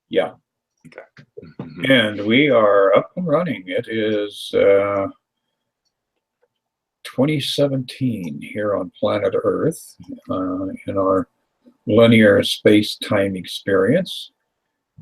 Yeah. Okay. And we are up and running. It is 2017 here on planet Earth in our linear space-time experience.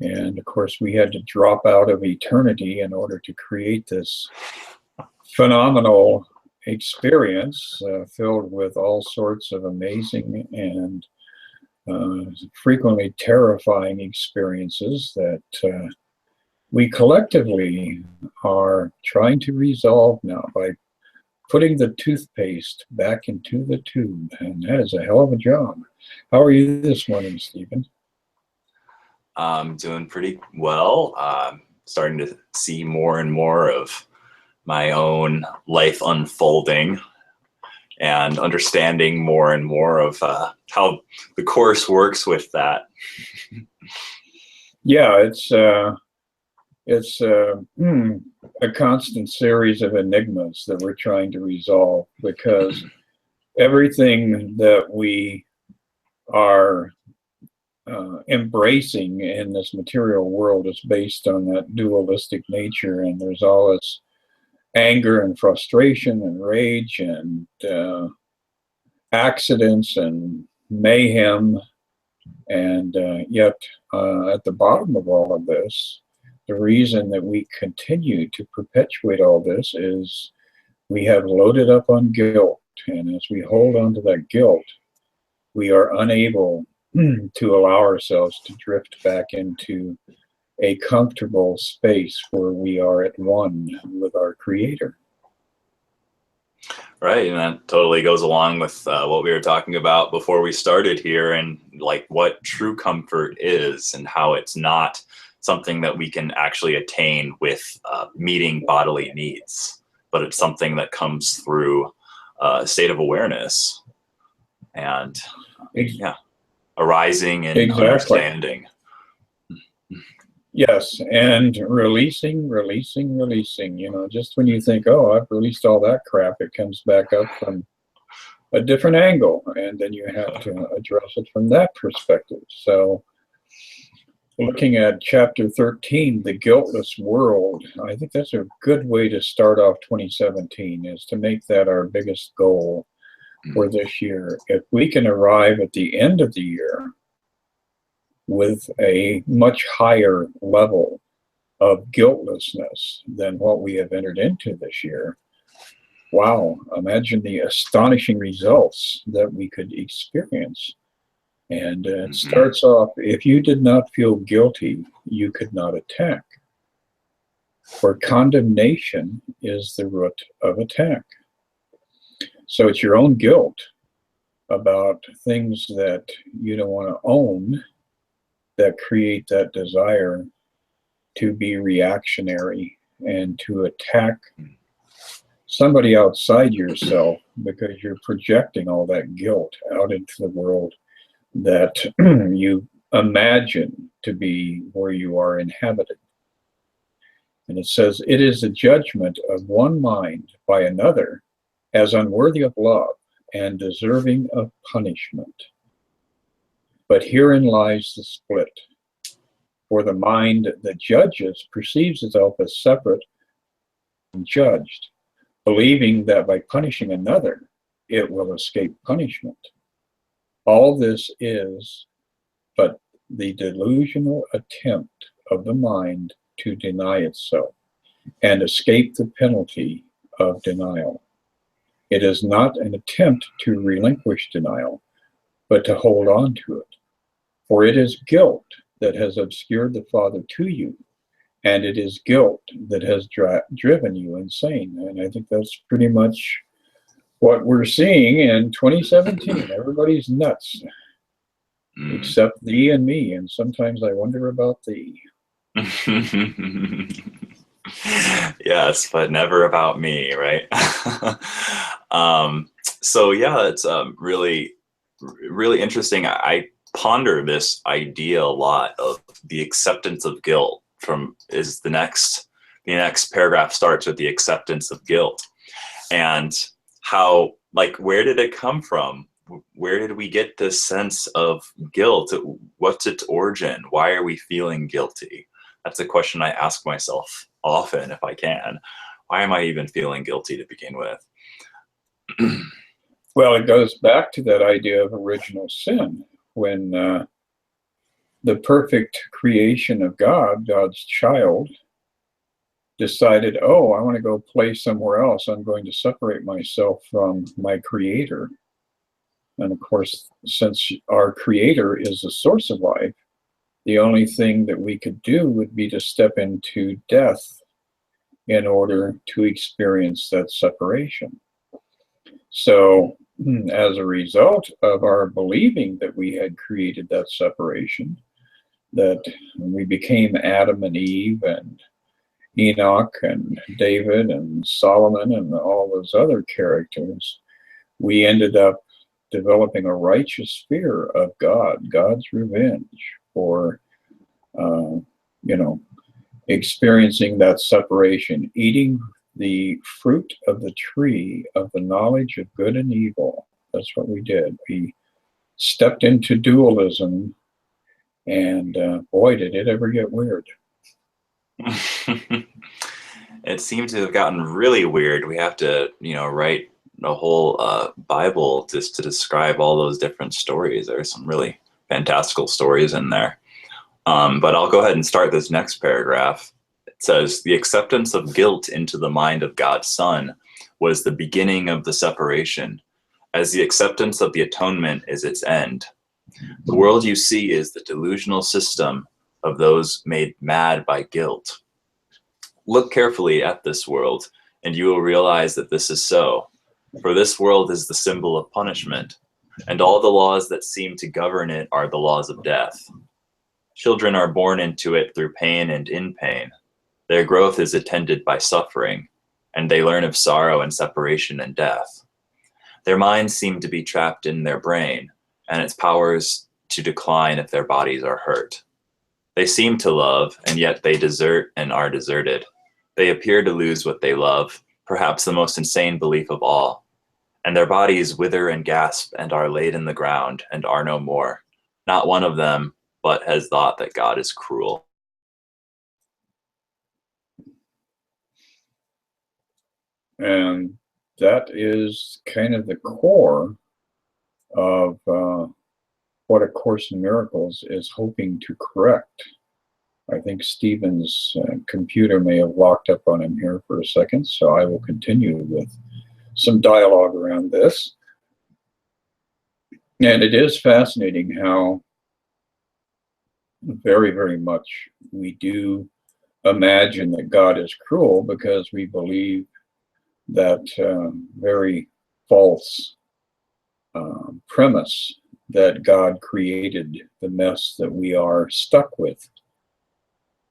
And of course, we had to drop out of eternity in order to create this phenomenal experience filled with all sorts of amazing and frequently terrifying experiences that we collectively are trying to resolve now by putting the toothpaste back into the tube. And that is a hell of a job. How are you this morning, Stephen? I'm doing pretty well. Starting to see more and more of my own life unfolding and understanding more and more of how the course works with that. Yeah, it's a constant series of enigmas that we're trying to resolve, because everything that we are embracing in this material world is based on that dualistic nature, and there's all this anger and frustration and rage and accidents and mayhem, and yet at the bottom of all of this, the reason that we continue to perpetuate all this is we have loaded up on guilt, and as we hold on to that guilt, we are unable to allow ourselves to drift back into a comfortable space where we are at one with our Creator. Right, and that totally goes along with what we were talking about before we started here, and like what true comfort is and how it's not something that we can actually attain with meeting bodily needs, but it's something that comes through a state of awareness and arising and understanding. Yes, and releasing. You know, just when you think, oh, I've released all that crap, it comes back up from a different angle, and then you have to address it from that perspective. So looking at chapter 13, the guiltless world, I think that's a good way to start off 2017, is to make that our biggest goal for this year. If we can arrive at the end of the year with a much higher level of guiltlessness than what we have entered into this year, wow, imagine the astonishing results that we could experience. And it starts off, if you did not feel guilty, you could not attack. For condemnation is the root of attack. So it's your own guilt about things that you don't want to own that create that desire to be reactionary and to attack somebody outside yourself, because you're projecting all that guilt out into the world that you imagine to be where you are inhabited. And it says, it is a judgment of one mind by another as unworthy of love and deserving of punishment. But herein lies the split. For the mind that judges perceives itself as separate and judged, believing that by punishing another, it will escape punishment. All this is but the delusional attempt of the mind to deny itself and escape the penalty of denial. It is not an attempt to relinquish denial, but to hold on to it. For it is guilt that has obscured the Father to you, and it is guilt that has driven you insane. And I think that's pretty much what we're seeing in 2017. Everybody's nuts, except thee and me. And sometimes I wonder about thee. Yes, but never about me, right? So yeah, it's really interesting. I ponder this idea a lot of the acceptance of guilt. The next paragraph starts with the acceptance of guilt, and how, like, where did it come from? where did we get this sense of guilt? What's its origin? Why are we feeling guilty? That's a question I ask myself often if I can. Why am I even feeling guilty to begin with? Well, it goes back to that idea of original sin, when the perfect creation of God, God's child, decided, oh, I want to go play somewhere else. I'm going to separate myself from my creator. And of course, since our creator is the source of life, the only thing that we could do would be to step into death in order to experience that separation. So as a result of our believing that we had created that separation, that we became Adam and Eve and Enoch and David and Solomon and all those other characters, we ended up developing a righteous fear of God, God's revenge for, experiencing that separation, eating the fruit of the tree of the knowledge of good and evil. That's what we did. We stepped into dualism, and boy, did it ever get weird. It seems to have gotten really weird. We have to, write a whole Bible just to describe all those different stories. There's some really fantastical stories in there. But I'll go ahead and start this next paragraph. It says, the acceptance of guilt into the mind of God's Son was the beginning of the separation, as the acceptance of the atonement is its end. The world you see is the delusional system of those made mad by guilt. Look carefully at this world, and you will realize that this is so. For this world is the symbol of punishment, and all the laws that seem to govern it are the laws of death. Children are born into it through pain and in pain. Their growth is attended by suffering, and they learn of sorrow and separation and death. Their minds seem to be trapped in their brain, and its powers to decline if their bodies are hurt. They seem to love, and yet they desert and are deserted. They appear to lose what they love, perhaps the most insane belief of all. And their bodies wither and gasp and are laid in the ground and are no more. Not one of them but has thought that God is cruel. And that is kind of the core of what A Course in Miracles is hoping to correct. I think Stephen's computer may have locked up on him here for a second, so I will continue with some dialogue around this. And it is fascinating how very, very much we do imagine that God is cruel, because we believe that very false premise that God created the mess that we are stuck with.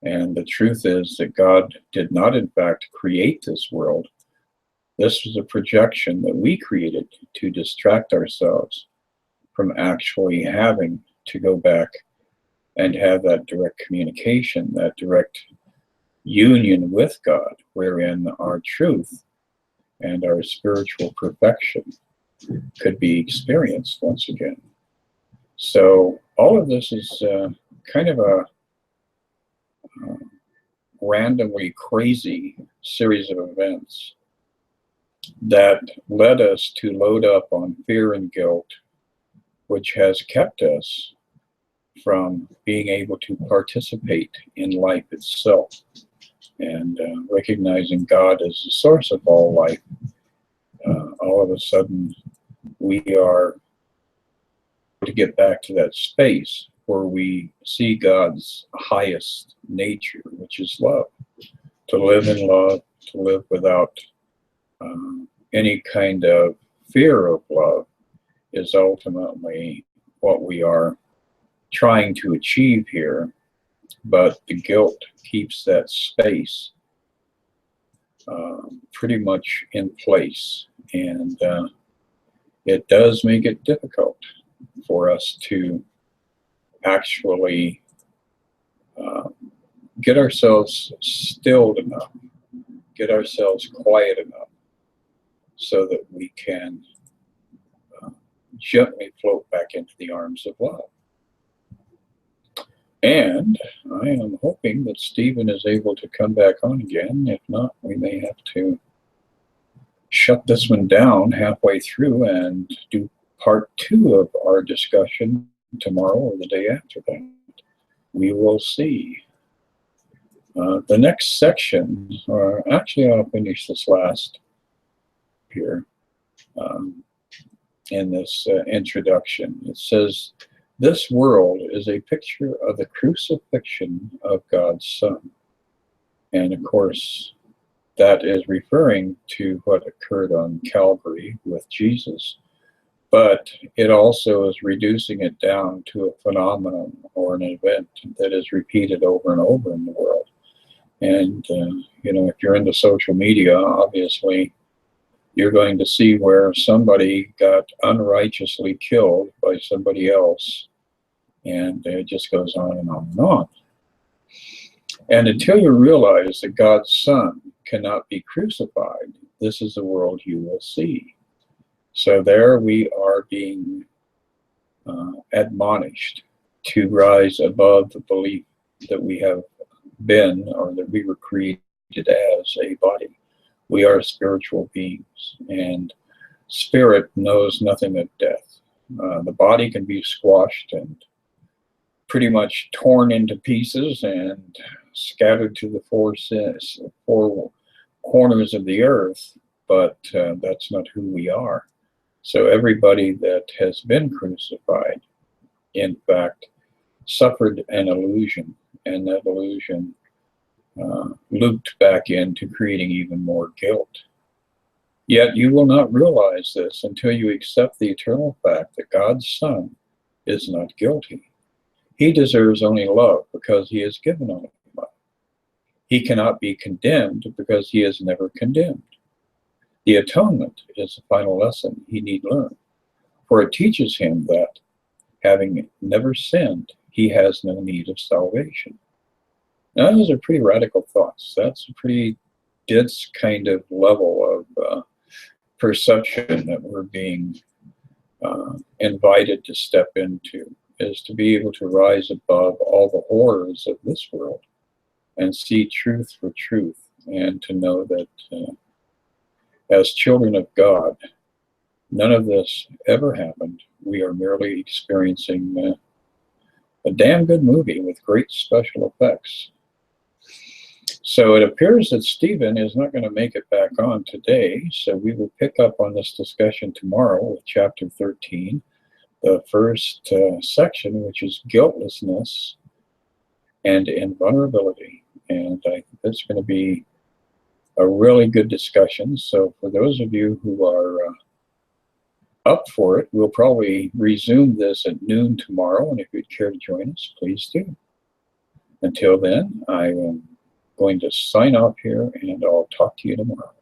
And the truth is that God did not, in fact, create this world. This was a projection that we created to distract ourselves from actually having to go back and have that direct communication, that direct union with God, wherein our truth and our spiritual perfection could be experienced once again. So all of this is kind of a randomly crazy series of events that led us to load up on fear and guilt, which has kept us from being able to participate in life itself, and recognizing God as the source of all life. All of a sudden, we are to get back to that space where we see God's highest nature, which is love. To live in love, to live without any kind of fear of love, is ultimately what we are trying to achieve here. But the guilt keeps that space pretty much in place, and it does make it difficult for us to actually get ourselves stilled enough, get ourselves quiet enough, so that we can gently float back into the arms of love. And I am hoping that Stephen is able to come back on again. If not, we may have to shut this one down halfway through and do part 2 of our discussion tomorrow or the day after that. We will see. The next section, or actually I'll finish this last here in this introduction. It says, this world is a picture of the crucifixion of God's Son. And of course, that is referring to what occurred on Calvary with Jesus. But it also is reducing it down to a phenomenon or an event that is repeated over and over in the world. And, you know, if you're into social media, obviously, you're going to see where somebody got unrighteously killed by somebody else. And it just goes on and on and on. And until you realize that God's Son cannot be crucified, this is the world you will see. So there we are being admonished to rise above the belief that we have been, or that we were created as a body. We are spiritual beings, and spirit knows nothing of death. The body can be squashed and pretty much torn into pieces and scattered to the four corners of the earth, but that's not who we are. So everybody that has been crucified, in fact, suffered an illusion, and that illusion looped back into creating even more guilt. Yet you will not realize this until you accept the eternal fact that God's Son is not guilty. He deserves only love because he has given only love. He cannot be condemned because he is never condemned. The atonement is the final lesson he need learn, for it teaches him that, having never sinned, he has no need of salvation. Now, those are pretty radical thoughts. That's a pretty dense kind of level of perception that we're being invited to step into, is to be able to rise above all the horrors of this world and see truth for truth, and to know that as children of God, none of this ever happened. We are merely experiencing a damn good movie with great special effects. So it appears that Stephen is not going to make it back on today, so we will pick up on this discussion tomorrow with chapter 13, the first section, which is guiltlessness and invulnerability. And I think that's going to be a really good discussion. So for those of you who are up for it, we'll probably resume this at noon tomorrow, and if you'd care to join us, please do. Until then, I am going to sign off here, and I'll talk to you tomorrow.